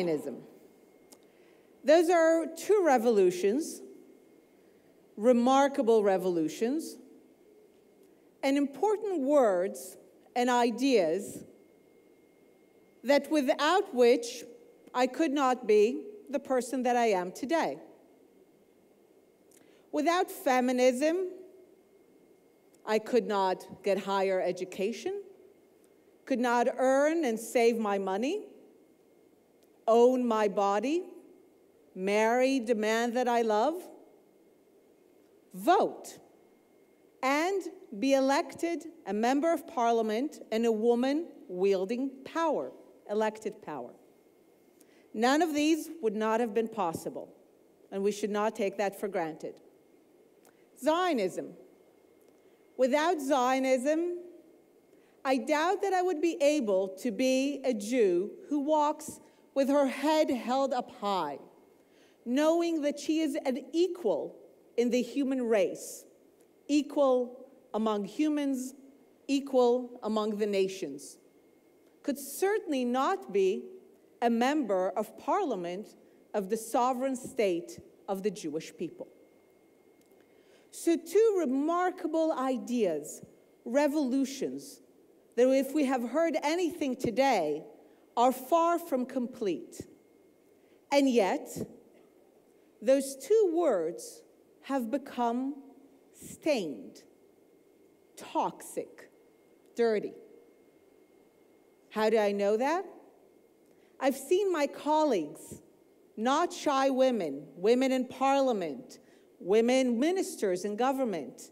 Zionism. Those are two revolutions, remarkable revolutions, and important words and ideas that without which I could not be the person that I am today. Without feminism, I could not get higher education, could not earn and save my money, own my body, marry the man that I love, vote, and be elected a member of parliament and a woman wielding power, elected power. None of these would not have been possible, and we should not take that for granted. Zionism. Without Zionism, I doubt that I would be able to be a Jew who walks with her head held up high, knowing that she is an equal in the human race, equal among humans, equal among the nations. Could certainly not be a member of parliament of the sovereign state of the Jewish people. So two remarkable ideas, revolutions, that if we have heard anything today, are far from complete. And yet, those two words have become stained, toxic, dirty. How do I know that? I've seen my colleagues, not shy women, women in parliament, women ministers in government,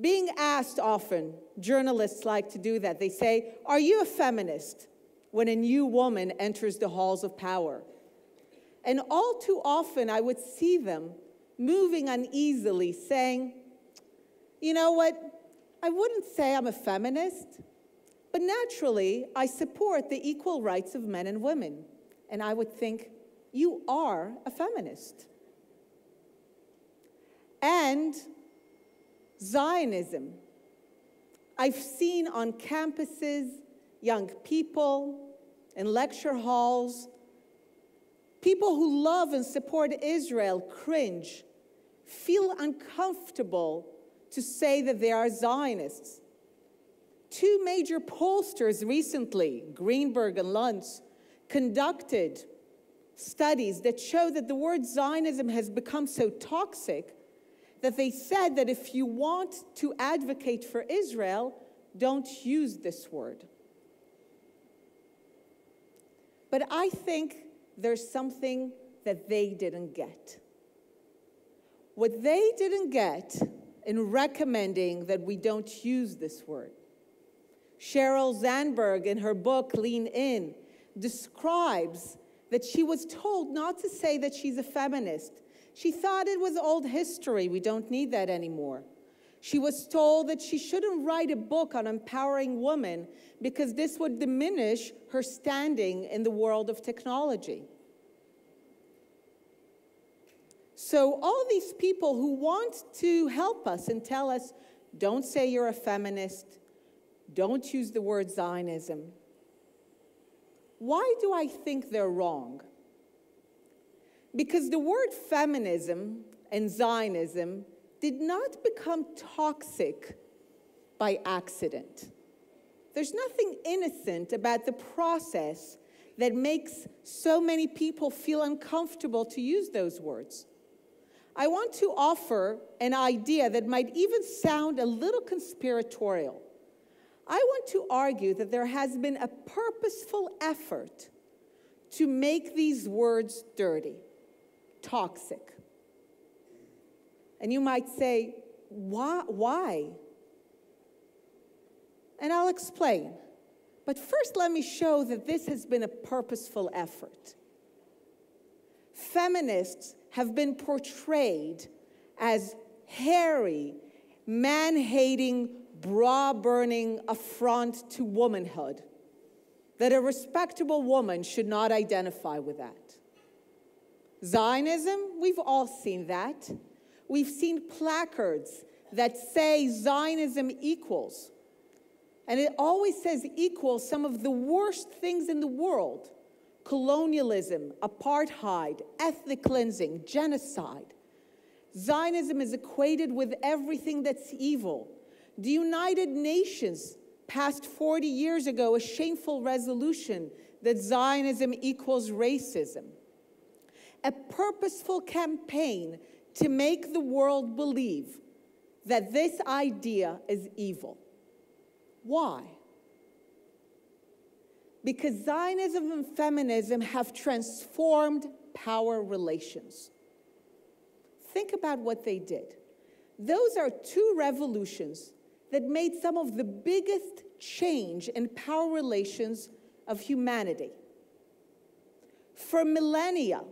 being asked often, journalists like to do that, they say, "Are you a feminist?" when a new woman enters the halls of power. And all too often I would see them moving uneasily, saying, "You know what, I wouldn't say I'm a feminist, but naturally I support the equal rights of men and women." And I would think, you are a feminist. And Zionism. I've seen on campuses, young people, in lecture halls, people who love and support Israel cringe, feel uncomfortable to say that they are Zionists. Two major pollsters recently, Greenberg and Luntz, conducted studies that show that the word Zionism has become so toxic that they said that if you want to advocate for Israel, don't use this word. But I think there's something that they didn't get. What they didn't get in recommending that we don't use this word. Sheryl Sandberg, in her book, Lean In, describes that she was told not to say that she's a feminist. She thought it was old history. We don't need that anymore. She was told that she shouldn't write a book on empowering women because this would diminish her standing in the world of technology. So all these people who want to help us and tell us, don't say you're a feminist, don't use the word Zionism. Why do I think they're wrong? Because the word feminism and Zionism did not become toxic by accident. There's nothing innocent about the process that makes so many people feel uncomfortable to use those words. I want to offer an idea that might even sound a little conspiratorial. I want to argue that there has been a purposeful effort to make these words dirty, toxic. And you might say, why? And I'll explain. But first, let me show that this has been a purposeful effort. Feminists have been portrayed as hairy, man-hating, bra-burning affront to womanhood, that a respectable woman should not identify with that. Zionism, we've all seen that. We've seen placards that say Zionism equals. And it always says equals some of the worst things in the world. colonialism, apartheid, ethnic cleansing, genocide. Zionism is equated with everything that's evil. The United Nations passed 40 years ago a shameful resolution that Zionism equals racism. A purposeful campaign to make the world believe that this idea is evil. Why? Because Zionism and feminism have transformed power relations. Think about what they did. Those are two revolutions that made some of the biggest change in power relations of humanity. For millennia,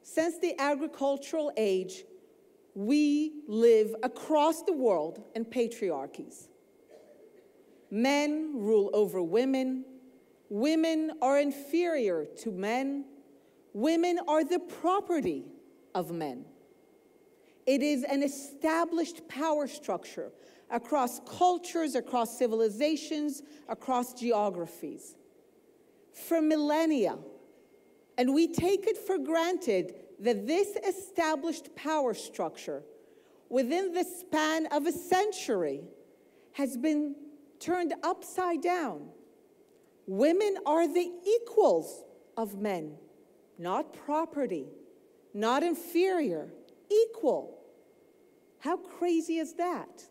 since the agricultural age, we live across the world in patriarchies. Men rule over women. Women are inferior to men. Women are the property of men. It is an established power structure across cultures, across civilizations, across geographies. For millennia, and we take it for granted that this established power structure, within the span of a century, has been turned upside down. Women are the equals of men, not property, not inferior, equal. How crazy is that?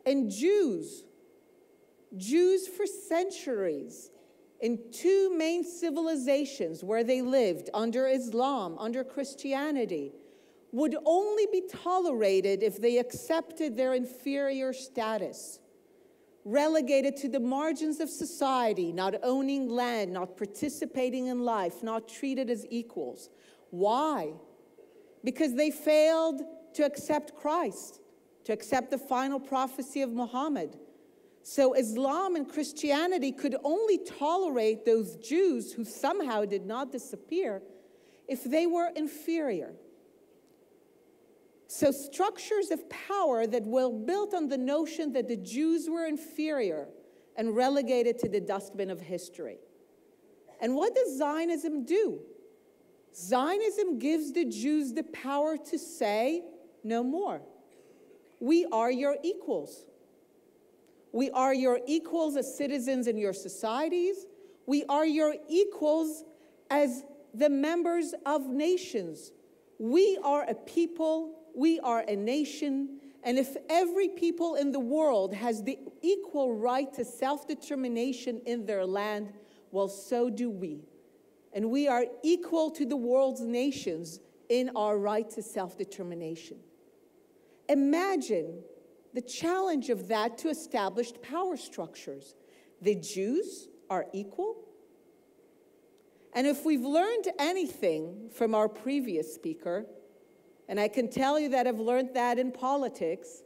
And Jews for centuries, in two main civilizations where they lived, under Islam, under Christianity, would only be tolerated if they accepted their inferior status, relegated to the margins of society, not owning land, not participating in life, not treated as equals. Why? Because they failed to accept Christ, to accept the final prophecy of Muhammad. So Islam and Christianity could only tolerate those Jews who somehow did not disappear if they were inferior. So structures of power that were built on the notion that the Jews were inferior and relegated to the dustbin of history. And what does Zionism do? Zionism gives the Jews the power to say, no more. We are your equals. We are your equals as citizens in your societies. We are your equals as the members of nations. We are a people, we are a nation, and if every people in the world has the equal right to self-determination in their land, well, so do we. And we are equal to the world's nations in our right to self-determination. Imagine the challenge of that to established power structures. The Jews are equal. And if we've learned anything from our previous speaker, and I can tell you that I've learned that in politics,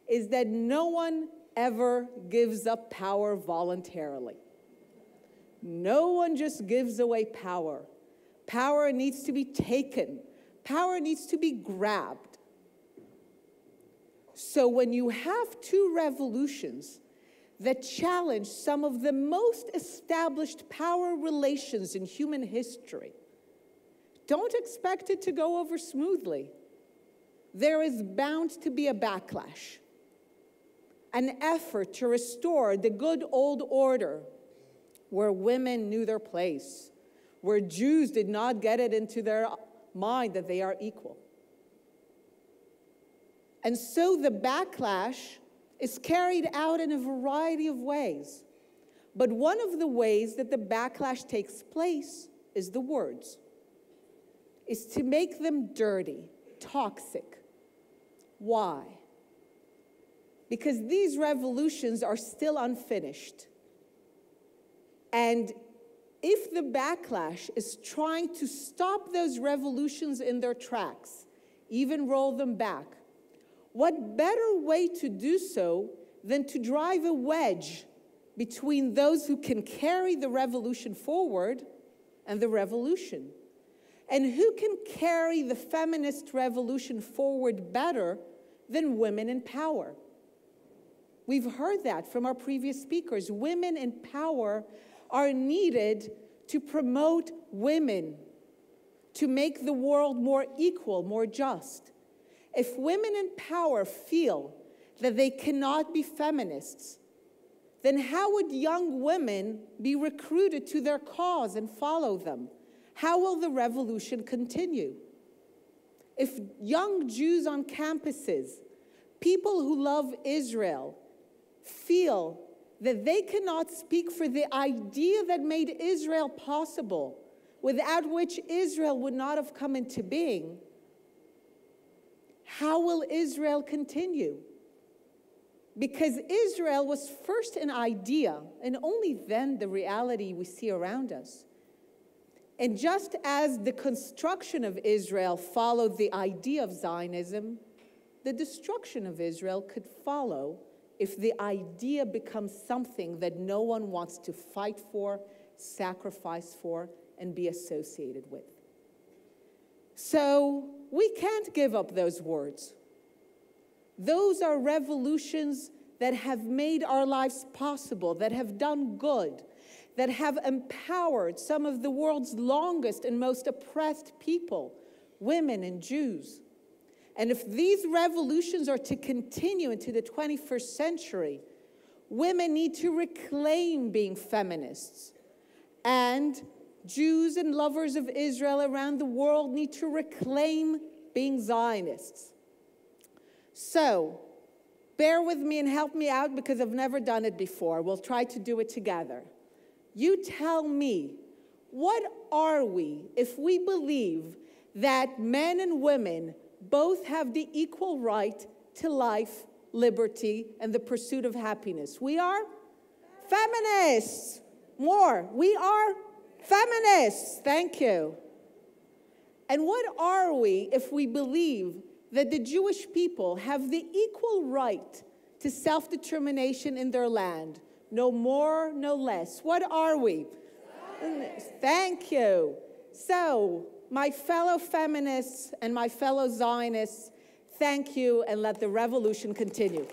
is that no one ever gives up power voluntarily. No one just gives away power. Power needs to be taken. Power needs to be grabbed. So when you have two revolutions that challenge some of the most established power relations in human history, don't expect it to go over smoothly. There is bound to be a backlash, an effort to restore the good old order where women knew their place, where Jews did not get it into their mind that they are equal. And so the backlash is carried out in a variety of ways. But one of the ways that the backlash takes place is the words, is to make them dirty, toxic. Why? Because these revolutions are still unfinished. And if the backlash is trying to stop those revolutions in their tracks, even roll them back, what better way to do so than to drive a wedge between those who can carry the revolution forward and the revolution? And who can carry the feminist revolution forward better than women in power? We've heard that from our previous speakers. Women in power are needed to promote women, to make the world more equal, more just. If women in power feel that they cannot be feminists, then how would young women be recruited to their cause and follow them? How will the revolution continue? If young Jews on campuses, people who love Israel, feel that they cannot speak for the idea that made Israel possible, without which Israel would not have come into being, how will Israel continue? Because Israel was first an idea, and only then the reality we see around us. And just as the construction of Israel followed the idea of Zionism, the destruction of Israel could follow if the idea becomes something that no one wants to fight for, sacrifice for, and be associated with. So we can't give up those words. Those are revolutions that have made our lives possible, that have done good, that have empowered some of the world's longest and most oppressed people, women and Jews. And if these revolutions are to continue into the 21st century, women need to reclaim being feminists. And Jews and lovers of Israel around the world need to reclaim being Zionists. So, bear with me and help me out because I've never done it before. We'll try to do it together. You tell me, what are we if we believe that men and women both have the equal right to life, liberty, and the pursuit of happiness? We are feminists. More. We are feminists. Thank you. And what are we if we believe that the Jewish people have the equal right to self-determination in their land? No more, no less. What are we? Thank you. So, my fellow feminists and my fellow Zionists, thank you, and let the revolution continue.